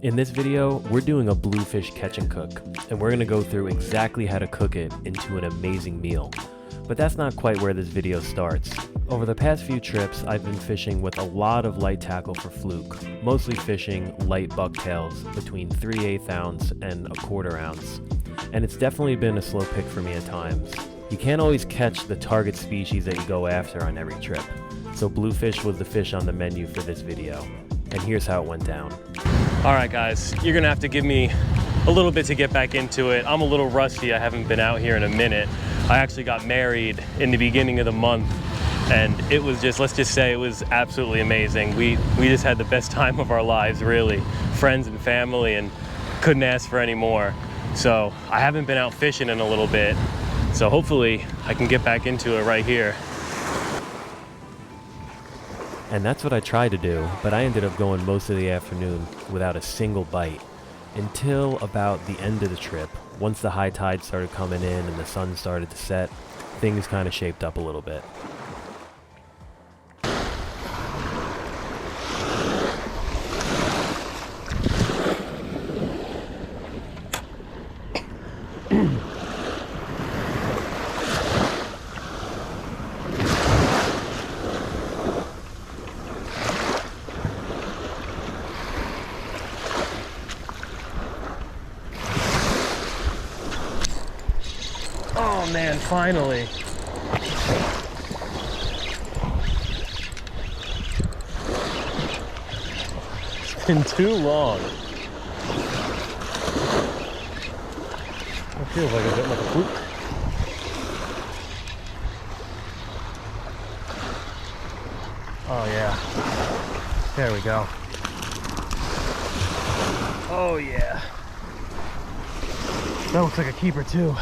In this video, we're doing a bluefish catch and cook, and we're gonna go through exactly how to cook it into an amazing meal. But that's not quite where this video starts. Over the past few trips, I've been fishing with a lot of light tackle for Fluke, mostly fishing light bucktails between 3/8 ounce and 1/4 ounce. And it's definitely been a slow pick for me at times. You can't always catch the target species that you go after on every trip. So bluefish was the fish on the menu for this video. And here's how it went down. All right, guys, you're gonna have to give me a little bit to get back into it. I'm a little rusty. I haven't been out here in a minute. I actually got married in the beginning of the month, and it was just, let's just say it was absolutely amazing. We just had the best time of our lives, really. Friends and family, and couldn't ask for any more. So I haven't been out fishing in a little bit. So hopefully I can get back into it right here. And that's what I tried to do, but I ended up going most of the afternoon without a single bite. Until about the end of the trip, once the high tide started coming in and the sun started to set, things kind of shaped up a little bit. Oh man, finally. It's been too long. It feels like a bit like a fluke. Oh yeah. There we go. Oh yeah. That looks like a keeper too.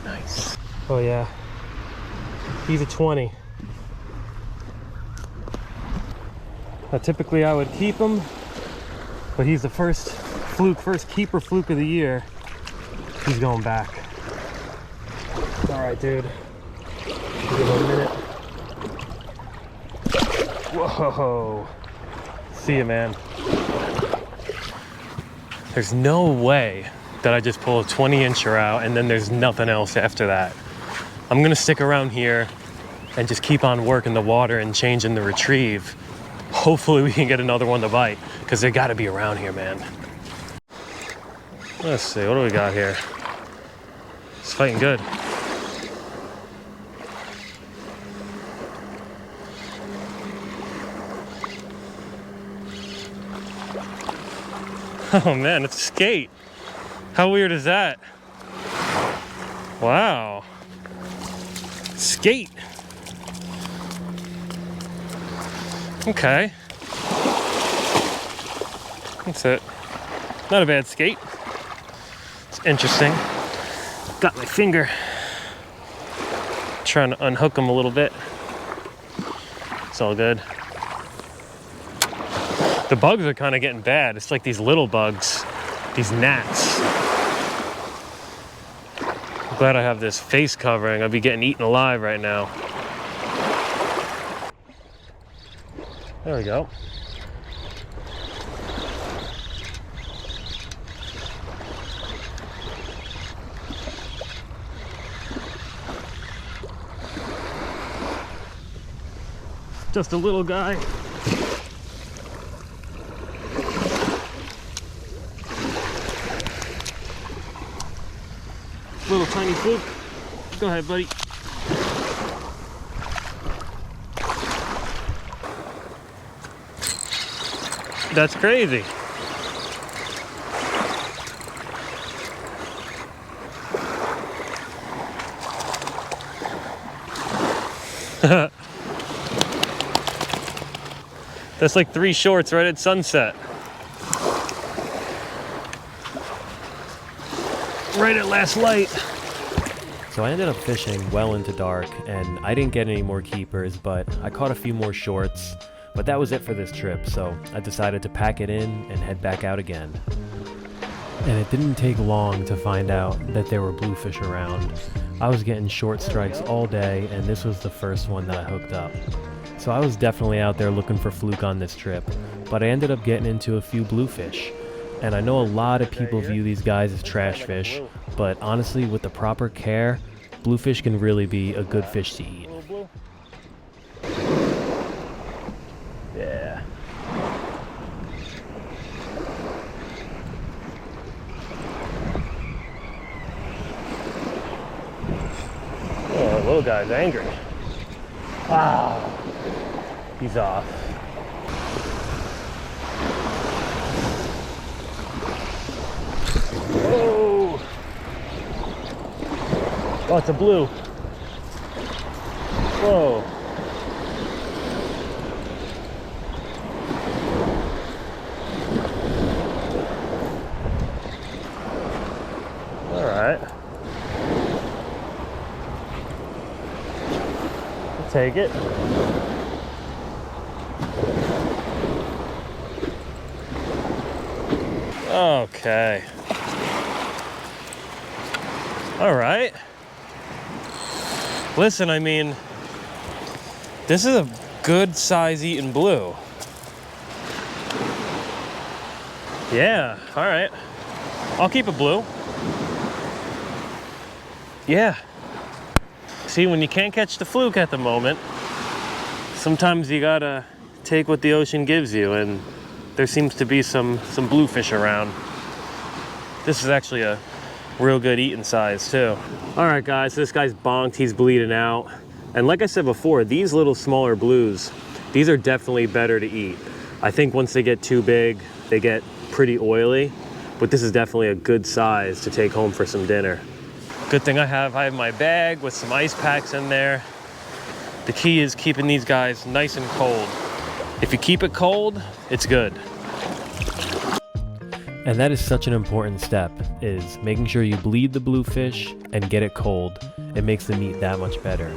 Nice. Oh yeah, he's a 20. Now typically I would keep him, but he's the first keeper fluke of the year. He's going back. All right, dude. Give him a minute. Whoa. See ya, man. There's no way that I just pull a 20-incher out and then there's nothing else after that. I'm gonna stick around here and just keep on working the water and changing the retrieve. Hopefully we can get another one to bite, because they gotta be around here, man. Let's see, what do we got here? It's fighting good. Oh man, it's a skate. How weird is that? Wow. Skate. Okay. That's it. Not a bad skate. It's interesting. Got my finger. Trying to unhook him a little bit. It's all good. The bugs are kind of getting bad. It's like these little bugs, these gnats. Glad I have this face covering. I'd be getting eaten alive right now. There we go. Just a little guy. Little tiny fluke. Go ahead, buddy. That's crazy. That's like 3 shorts right at sunset. Right at last light. So I ended up fishing well into dark, and I didn't get any more keepers, but I caught a few more shorts. But that was it for this trip, so I decided to pack it in and head back out again. And it didn't take long to find out that there were bluefish around. I was getting short strikes all day, and this was the first one that I hooked up. So I was definitely out there looking for fluke on this trip, but I ended up getting into a few bluefish. And I know a lot of people view these guys as trash fish, but honestly, with the proper care, bluefish can really be a good fish to eat. Yeah. Oh, the little guy's angry. Ah, he's off. Whoa! Oh, it's a blue. Whoa. All right. I'll take it. Okay. All right. Listen, I mean, this is a good size eating blue. Yeah, all right. I'll keep it blue. Yeah. See, when you can't catch the fluke at the moment, sometimes you gotta take what the ocean gives you, and there seems to be some bluefish around. This is actually a real good eating size too. All right guys, so this guy's bonked, he's bleeding out. And like I said before, these little smaller blues, these are definitely better to eat. I think once they get too big, they get pretty oily, but this is definitely a good size to take home for some dinner. Good thing I have my bag with some ice packs in there. The key is keeping these guys nice and cold. If you keep it cold, it's good. And that is such an important step, is making sure you bleed the bluefish and get it cold. It makes the meat that much better.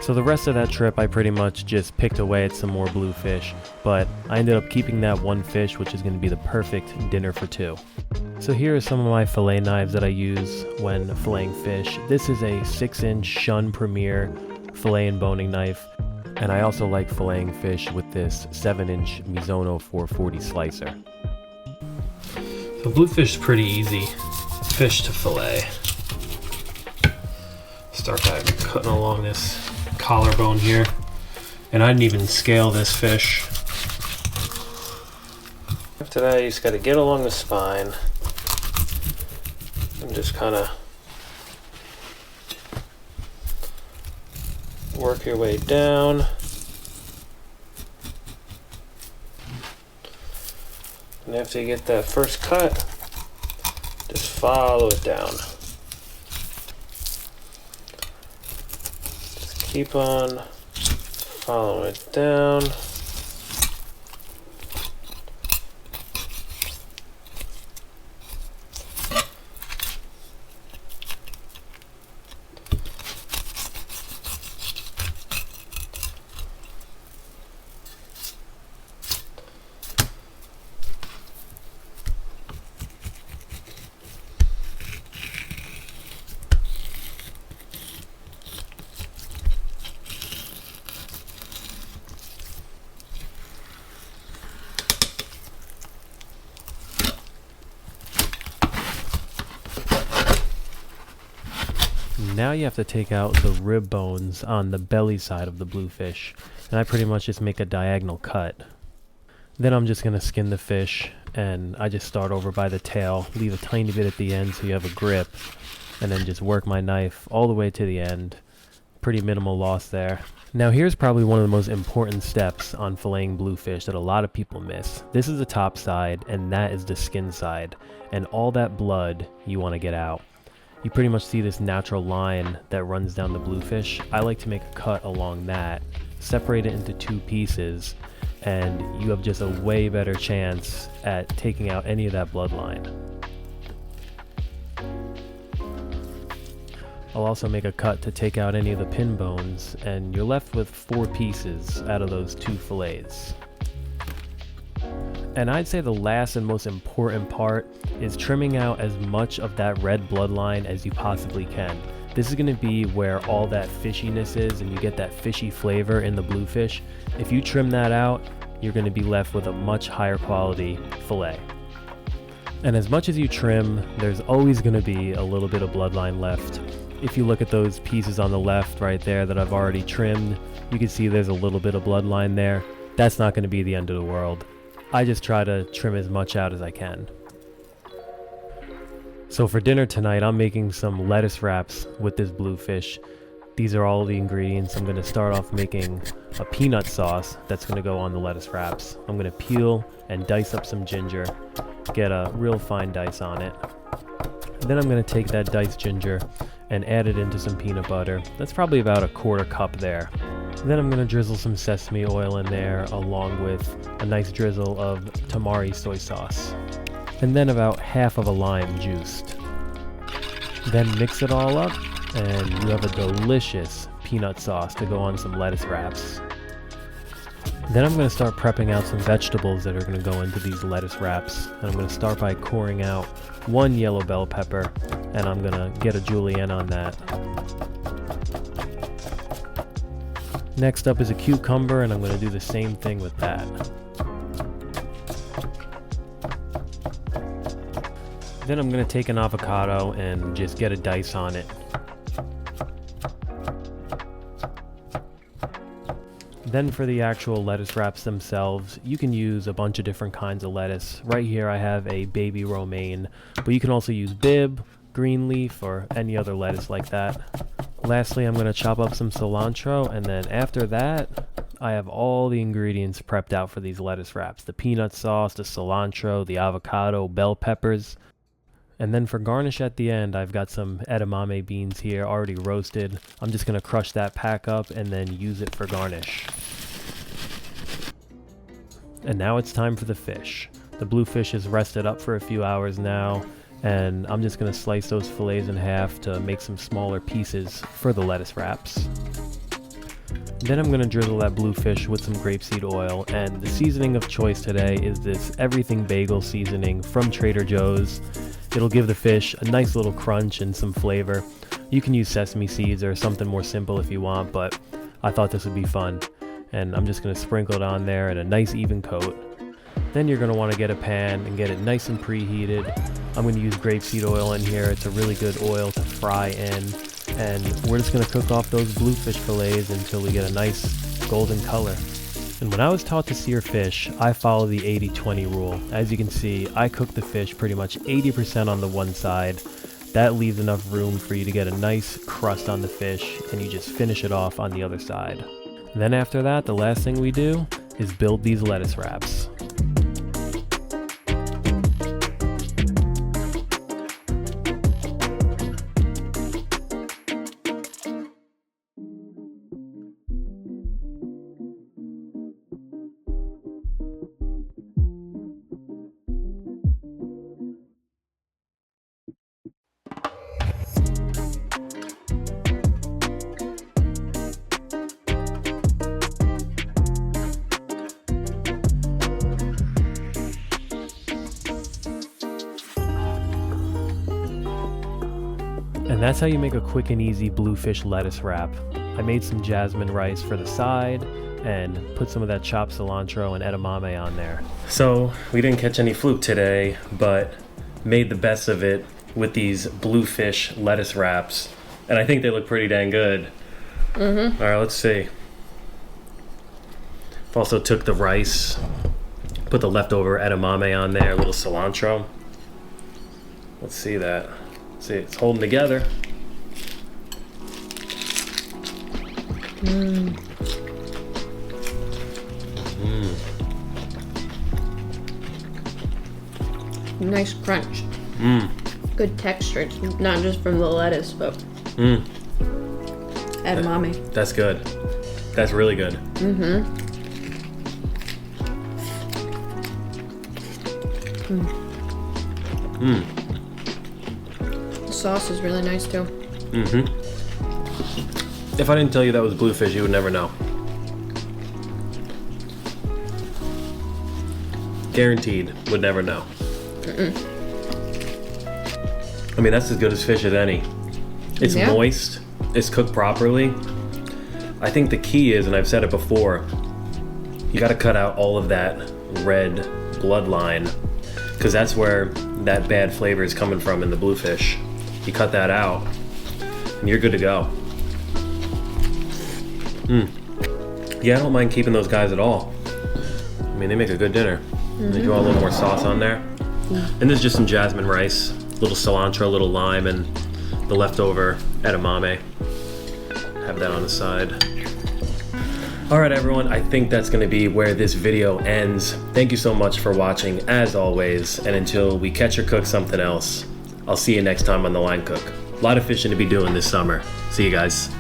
So the rest of that trip, I pretty much just picked away at some more bluefish, but I ended up keeping that one fish, which is going to be the perfect dinner for two. So here are some of my fillet knives that I use when filleting fish. This is a 6-inch Shun Premier fillet and boning knife, and I also like filleting fish with this 7-inch Mizuno 440 slicer. The bluefish is pretty easy fish to fillet. Start by cutting along this collarbone here, and I didn't even scale this fish. After that, you just got to get along the spine and just kind of work your way down. And after you get that first cut, just follow it down. Just keep on following it down. Now you have to take out the rib bones on the belly side of the bluefish, and I pretty much just make a diagonal cut. Then I'm just going to skin the fish, and I just start over by the tail, leave a tiny bit at the end so you have a grip, and then just work my knife all the way to the end. Pretty minimal loss there. Now here's probably one of the most important steps on filleting bluefish that a lot of people miss. This is the top side, and that is the skin side, and all that blood you want to get out. You pretty much see this natural line that runs down the bluefish. I like to make a cut along that, separate it into two pieces, and you have just a way better chance at taking out any of that bloodline. I'll also make a cut to take out any of the pin bones, and you're left with 4 pieces out of those 2 fillets. And I'd say the last and most important part is trimming out as much of that red bloodline as you possibly can. This is going to be where all that fishiness is, and you get that fishy flavor in the bluefish. If you trim that out, you're going to be left with a much higher quality fillet. And as much as you trim, there's always going to be a little bit of bloodline left. If you look at those pieces on the left right there that I've already trimmed, you can see there's a little bit of bloodline there. That's not going to be the end of the world. I just try to trim as much out as I can. So for dinner tonight, I'm making some lettuce wraps with this bluefish. These are all the ingredients. I'm going to start off making a peanut sauce that's going to go on the lettuce wraps. I'm going to peel and dice up some ginger, get a real fine dice on it. Then I'm going to take that diced ginger and add it into some peanut butter. That's probably about a quarter cup there. Then I'm going to drizzle some sesame oil in there along with a nice drizzle of tamari soy sauce. And then about half of a lime juiced. Then mix it all up and you have a delicious peanut sauce to go on some lettuce wraps. Then I'm going to start prepping out some vegetables that are going to go into these lettuce wraps. And I'm going to start by coring out one yellow bell pepper, and I'm going to get a julienne on that. Next up is a cucumber, and I'm going to do the same thing with that. Then I'm going to take an avocado and just get a dice on it. Then for the actual lettuce wraps themselves, you can use a bunch of different kinds of lettuce. Right here I have a baby romaine, but you can also use Bibb, green leaf, or any other lettuce like that. Lastly, I'm going to chop up some cilantro, and then after that, I have all the ingredients prepped out for these lettuce wraps. The peanut sauce, the cilantro, the avocado, bell peppers. And then for garnish at the end, I've got some edamame beans here already roasted. I'm just going to crush that pack up and then use it for garnish. And now it's time for the fish. The bluefish is rested up for a few hours now, and I'm just going to slice those fillets in half to make some smaller pieces for the lettuce wraps. Then I'm going to drizzle that bluefish with some grapeseed oil, and the seasoning of choice today is this everything bagel seasoning from Trader Joe's. It'll give the fish a nice little crunch and some flavor. You can use sesame seeds or something more simple if you want, but I thought this would be fun. And I'm just going to sprinkle it on there in a nice even coat. Then you're going to want to get a pan and get it nice and preheated. I'm going to use grapeseed oil in here. It's a really good oil to fry in. And we're just going to cook off those bluefish fillets until we get a nice golden color. And when I was taught to sear fish, I follow the 80-20 rule. As you can see, I cook the fish pretty much 80% on the one side. That leaves enough room for you to get a nice crust on the fish, and you just finish it off on the other side. Then after that, the last thing we do is build these lettuce wraps. And that's how you make a quick and easy bluefish lettuce wrap. I made some jasmine rice for the side and put some of that chopped cilantro and edamame on there. So we didn't catch any fluke today, but made the best of it with these bluefish lettuce wraps. And I think they look pretty dang good. Mm-hmm. All right, let's see. Also took the rice, put the leftover edamame on there, a little cilantro. Let's see that. See, it's holding together. Nice crunch. Good texture. It's not just from the lettuce, but edamame. That's good. That's really good. The sauce is really nice too. If I didn't tell you that was bluefish, you would never know. Guaranteed, would never know. I mean, that's as good as fish as any. It's moist, it's cooked properly. I think the key is, and I've said it before, you gotta cut out all of that red bloodline. because that's where that bad flavor is coming from in the bluefish. You cut that out, and you're good to go. Yeah, I don't mind keeping those guys at all. I mean, they make a good dinner. They throw a little more sauce on there. And there's just some jasmine rice, a little cilantro, a little lime, and the leftover edamame. Have that on the side. All right, everyone, I think that's gonna be where this video ends. Thank you so much for watching, as always, and until we catch or cook something else, I'll see you next time on The Line Cook. A lot of fishing to be doing this summer. See you guys.